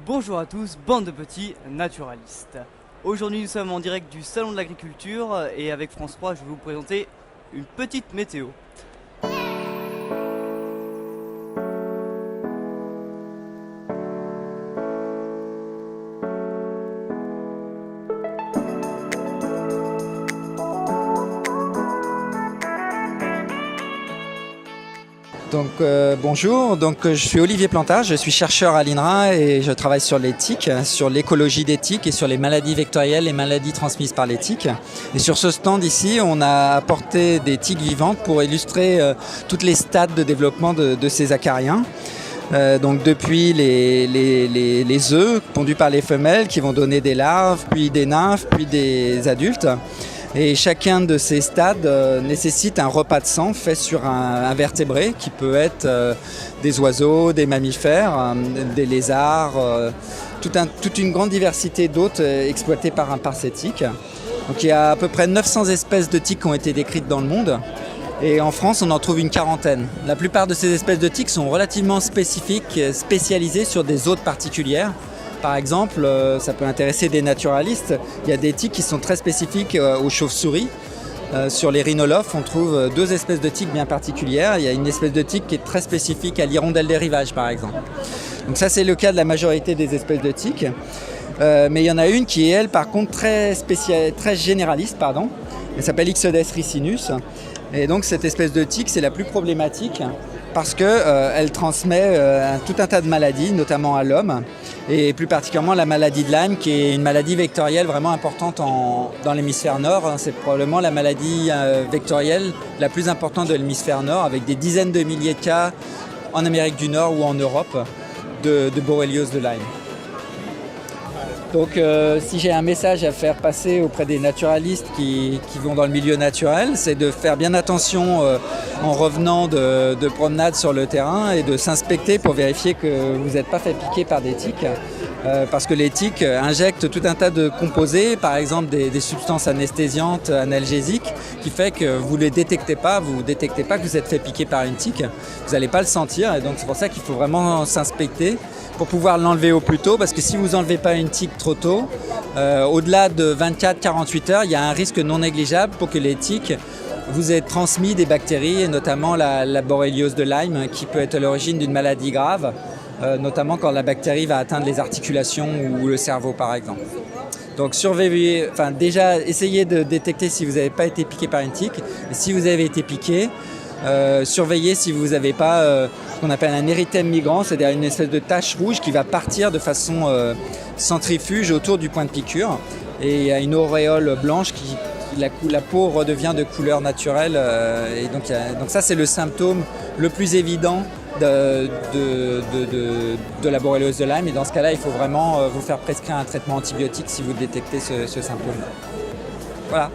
Bonjour à tous, bande de petits naturalistes. Aujourd'hui nous sommes en direct du Salon de l'Agriculture et avec France 3 je vais vous présenter une petite météo. Bonjour, je suis Olivier Plantard, je suis chercheur à l'INRA et je travaille sur les tiques, sur l'écologie des tiques et sur les maladies vectorielles, les maladies transmises par les tiques. Et sur ce stand ici, on a apporté des tiques vivantes pour illustrer toutes les stades de développement de ces acariens. Depuis les œufs pondus par les femelles qui vont donner des larves, puis des nymphes, puis des adultes. Et chacun de ces stades nécessite un repas de sang fait sur un vertébré qui peut être des oiseaux, des mammifères, des lézards, toute une grande diversité d'hôtes exploités par ces tiques. Donc il y a à peu près 900 espèces de tiques qui ont été décrites dans le monde. Et en France, on en trouve une quarantaine. La plupart de ces espèces de tiques sont relativement spécifiques, spécialisées sur des hôtes particulières. Par exemple, ça peut intéresser des naturalistes. Il y a des tiques qui sont très spécifiques aux chauves-souris. Sur les rhinolophes, on trouve deux espèces de tiques bien particulières. Il y a une espèce de tique qui est très spécifique à l'hirondelle des rivages, par exemple. Donc ça, c'est le cas de la majorité des espèces de tiques. Mais il y en a une qui est, elle, par contre, très généraliste. Elle s'appelle Ixodes ricinus. Et donc, cette espèce de tique, c'est la plus problématique parce qu'elle transmet tout un tas de maladies, notamment à l'homme, et plus particulièrement la maladie de Lyme, qui est une maladie vectorielle vraiment importante dans l'hémisphère nord. C'est probablement la maladie vectorielle la plus importante de l'hémisphère nord, avec des dizaines de milliers de cas en Amérique du Nord ou en Europe de borréliose de Lyme. Donc si j'ai un message à faire passer auprès des naturalistes qui vont dans le milieu naturel, c'est de faire bien attention en revenant de promenade sur le terrain et de s'inspecter pour vérifier que vous n'êtes pas fait piquer par des tiques. Parce que les tiques injectent tout un tas de composés, par exemple des substances anesthésiantes, analgésiques, qui fait que vous ne détectez pas que vous êtes fait piquer par une tique. Vous n'allez pas le sentir, et donc c'est pour ça qu'il faut vraiment s'inspecter pour pouvoir l'enlever au plus tôt, parce que si vous n'enlevez pas une tique trop tôt, au-delà de 24-48 heures, il y a un risque non négligeable pour que les tiques vous aient transmis des bactéries, et notamment la borréliose de Lyme, qui peut être à l'origine d'une maladie grave, notamment quand la bactérie va atteindre les articulations ou le cerveau, par exemple. Donc déjà essayez de détecter si vous n'avez pas été piqué par une tique, et si vous avez été piqué, surveillez si vous n'avez pas ce qu'on appelle un érythème migrant, c'est-à-dire une espèce de tache rouge qui va partir de façon centrifuge autour du point de piqûre, et il y a une auréole blanche qui la peau redevient de couleur naturelle, et donc ça c'est le symptôme le plus évident de la borréliose de Lyme, et dans ce cas-là il faut vraiment vous faire prescrire un traitement antibiotique si vous détectez ce symptôme. Voilà.